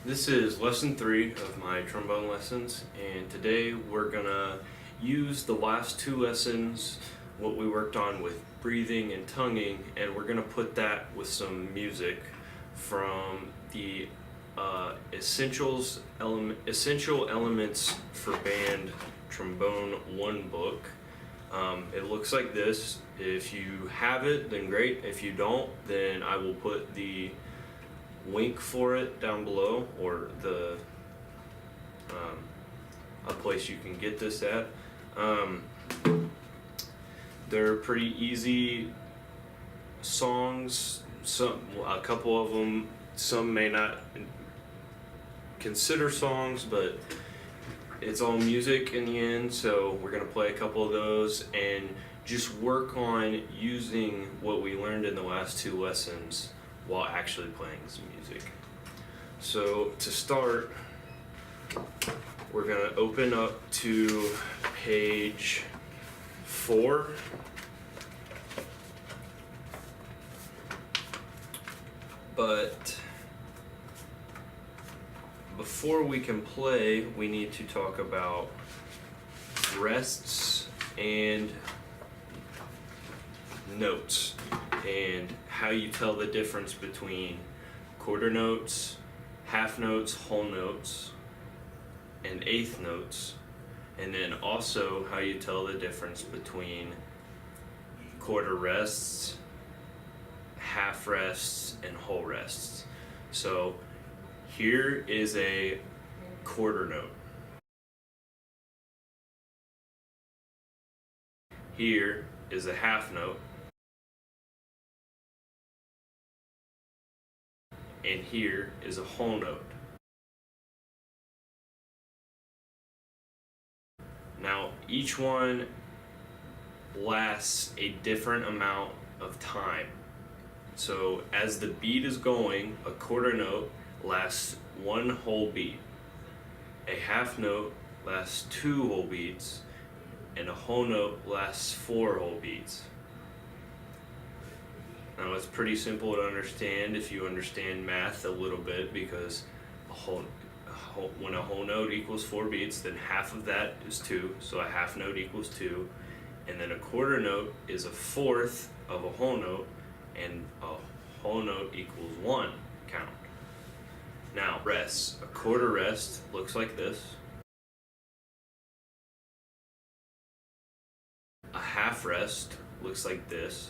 This is lesson 3 of my trombone lessons, and today we're gonna use the last 2 lessons, what we worked on with breathing and tonguing, and we're gonna put that with some music from the essential elements for band trombone 1 book. It looks like this. If you have it, then great. If you don't, then I will put the link for it down below, or the a place you can get this at. They're pretty easy songs. A couple of them, some may not consider songs, but it's all music in the end. So we're gonna play a couple of those and just work on using what we learned in the last 2 lessons while actually playing some music. So to start, we're gonna open up to page 4. But before we can play, we need to talk about rests and notes, and how you tell the difference between quarter notes, half notes, whole notes, and eighth notes, and then also how you tell the difference between quarter rests, half rests, and whole rests. So here is a quarter note. Here is a half note. And here is a whole note. Now, each one lasts a different amount of time. So as the beat is going, a quarter note lasts 1 whole beat. A half note lasts 2 whole beats, and a whole note lasts 4 whole beats. Now it's pretty simple to understand if you understand math a little bit, because when a whole note equals 4 beats, then half of that is 2, so a half note equals 2, and then a quarter note is a fourth of a whole note, and a whole note equals 1 count. Now rests. A quarter rest looks like this. A half rest looks like this.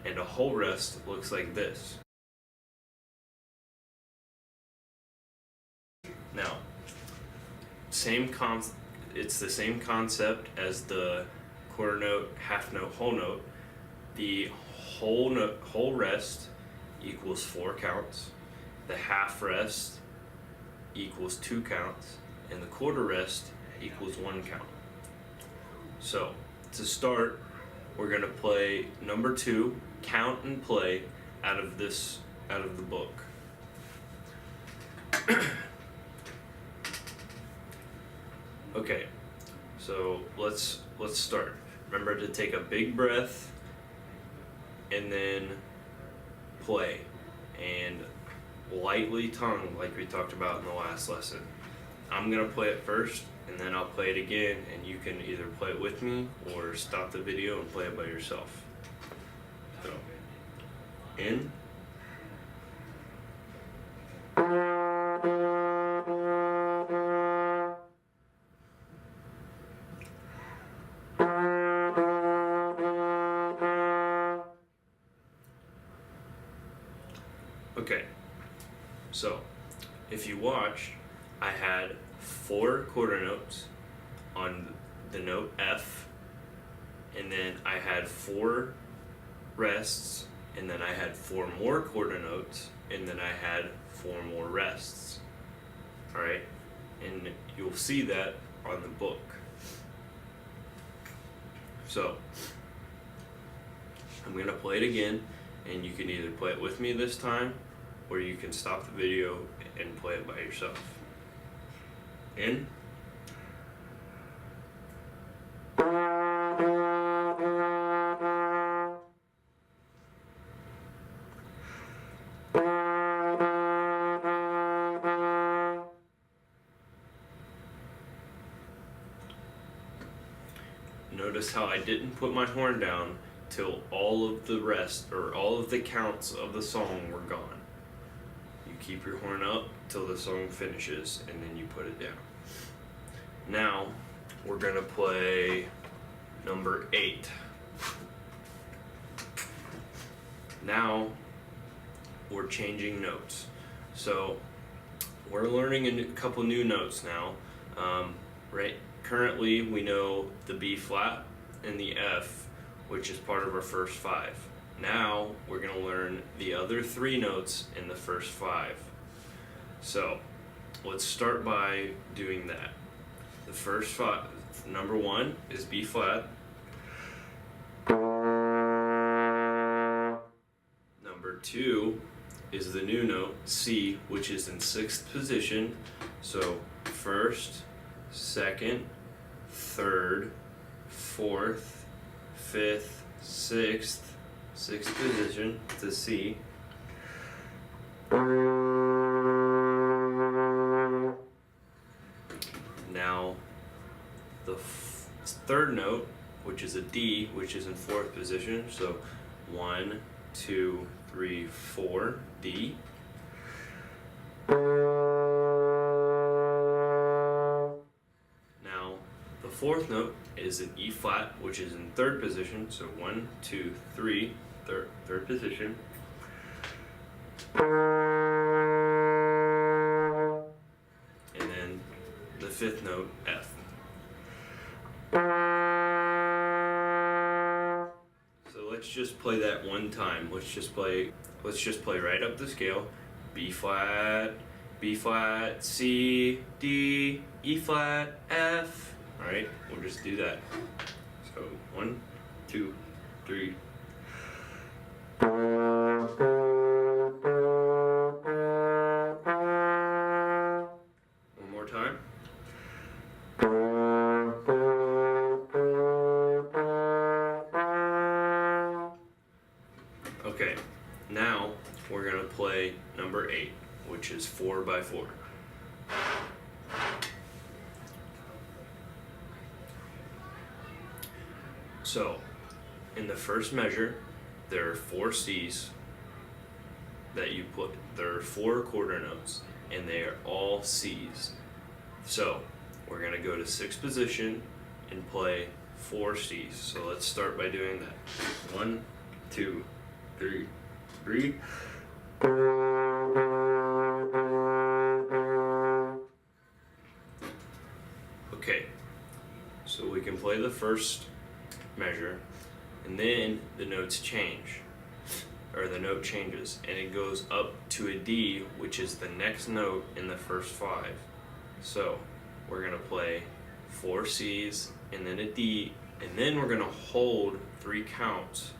And a whole rest looks like this. Now, it's the same concept as the quarter note, half note, whole note. The whole rest equals 4 counts. The half rest equals 2 counts, and the quarter rest equals 1 count. So to start, we're gonna play number 2, count and play, out of the book. Okay, so let's start. Remember to take a big breath and then play, and lightly tongue like we talked about in the last lesson. I'm gonna play it first, and then I'll play it again, and you can either play it with me or stop the video and play it by yourself. So, in. Okay, so if you watch, I had 4 quarter notes on the note F, and then I had 4 rests, and then I had 4 more quarter notes, and then I had 4 more rests. Alright, and you'll see that on the book. So I'm gonna play it again, and you can either play it with me this time, or you can stop the video and play it by yourself. In. notice how I didn't put my horn down till all of the rest, or all of the counts of the song were gone. You keep your horn up till the song finishes, and then you put it down. Now, we're gonna play number 8. Now, we're changing notes. So, we're learning a couple new notes now. Right? Currently, we know the B flat and the F, which is part of our first 5. Now, we're going to learn the other 3 notes in the first 5. So, let's start by doing that. The first 5, number 1 is B flat. Number 2 is the new note, C, which is in 6th position. So, 1st, 2nd, 3rd, 4th, 5th, 6th position, the C. Now, the 3rd note, which is a D, which is in 4th position. So, 1, 2, 3, 4, D. Now, the 4th note is an E flat, which is in 3rd position. So 1, 2, 3, third position. And then the 5th note, F. So let's just play that one time. Let's just play right up the scale. B flat, C, D, E flat, F. Alright, we'll just do that. So 1, 2, 3. One more time. Okay, now we're going to play number 8, which is 4x4. So, in the first measure, there are 4 C's that you put. There are 4 quarter notes, and they are all C's. So, we're going to go to 6th position and play 4 C's. So let's start by doing that. 1, 2, 3, 3. Okay, so we can play the first measure, and then the notes change, or the note changes, and it goes up to a D, which is the next note in the first 5. So we're gonna play 4 C's and then a D, and then we're gonna hold 3 counts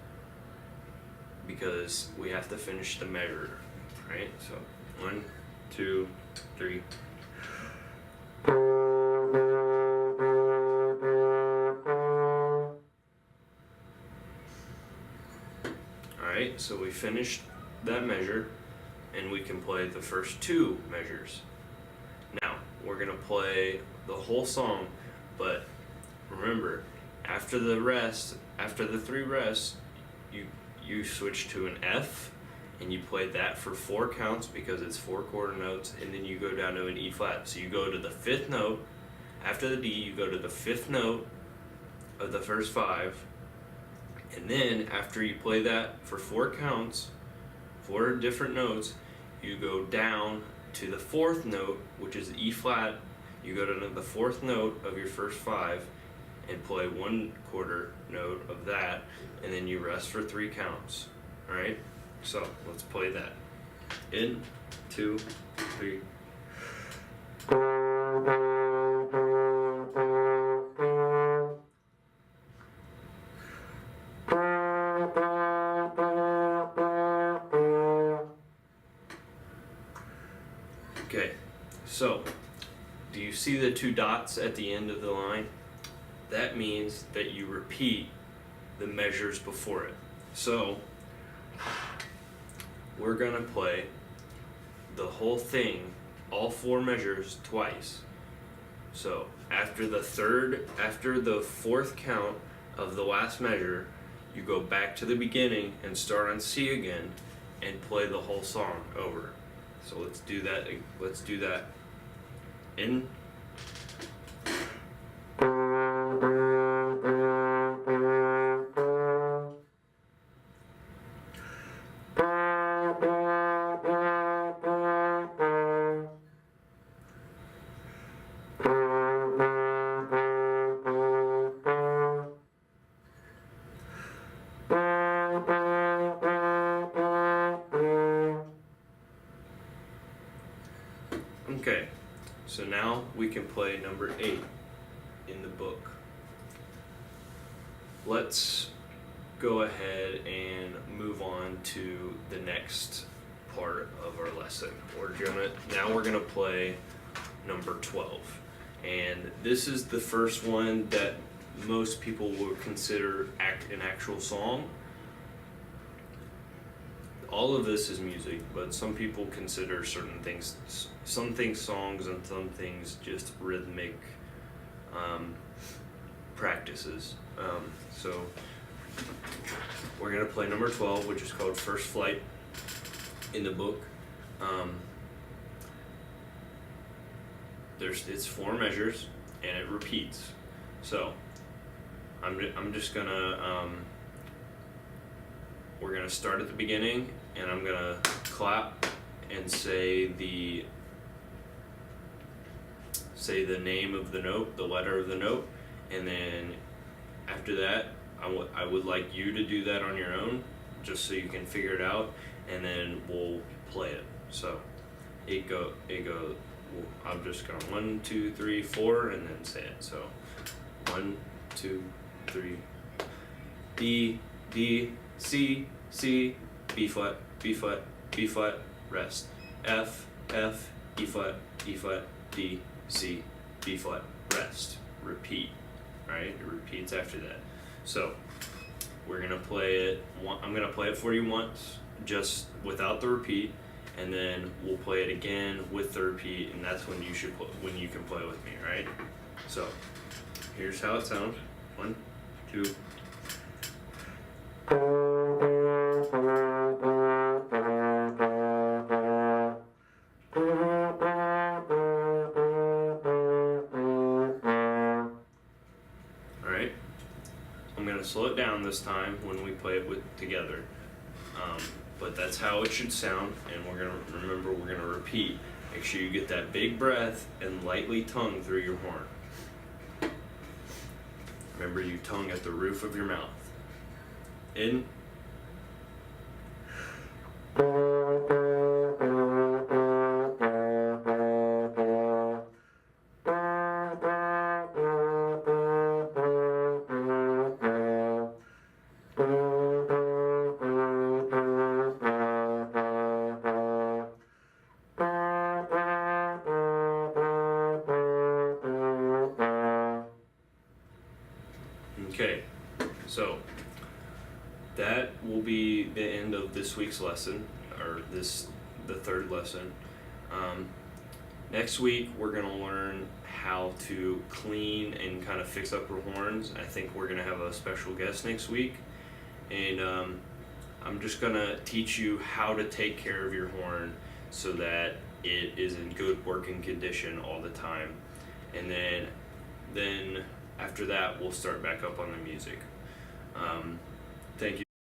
because we have to finish the measure, right? So 1, 2, 3. Alright, so we finished that measure, and we can play the first 2 measures. Now, we're going to play the whole song, but remember, after the 3 rests, you switch to an F, and you play that for 4 counts because it's 4 quarter notes, and then you go down to an E flat. So you go to the 5th note. After the D, you go to the 5th note of the first 5, and then after you play that for 4 counts, 4 different notes, you go down to the 4th note, which is E flat. You go to the 4th note of your first 5 and play 1 quarter note of that, and then you rest for 3 counts. Alright? So let's play that. In, 2, 3. Okay, so do you see the 2 dots at the end of the line? That means that you repeat the measures before it. So we're gonna play the whole thing, all 4 measures twice. So after the 4th count, of the last measure, you go back to the beginning and start on C again and play the whole song over. So let's do that. Let's do that. In. Okay, so now we can play number 8 in the book. Let's go ahead and move on to the next part of our lesson. Now we're gonna play number 12, and this is the first one that most people would consider an actual song. All of this is music, but some people consider some things songs and some things just rhythmic practices. So we're gonna play number 12, which is called First Flight in the book. It's 4 measures and it repeats. So I'm just gonna we're gonna start at the beginning, and I'm gonna clap and say the name of the note, the letter of the note, and then after that, I would like you to do that on your own, just so you can figure it out, and then we'll play it. So it go. I'm just going 1, 2, 3, 4, and then say it. So 1, 2, 3. D, D, C, C, B flat, B flat, B flat, rest. F, F, E flat, D, C, B flat, rest. Repeat. Right? It repeats after that. So we're gonna play it. I'm gonna play it for you once, just without the repeat, and then we'll play it again with the repeat, and that's when you can play with me. Right? So here's how it sounds. 1, 2. Alright, I'm going to slow it down this time when we play it together, but that's how it should sound, and we're going to repeat. Make sure you get that big breath and lightly tongue through your horn. Remember, you tongue at the roof of your mouth. In. Okay, so that will be the end of this week's lesson, or the 3rd lesson. Next week we're gonna learn how to clean and kind of fix up our horns. I think we're gonna have a special guest next week, and I'm just gonna teach you how to take care of your horn so that it is in good working condition all the time, and then after that we'll start back up on the music. Thank you.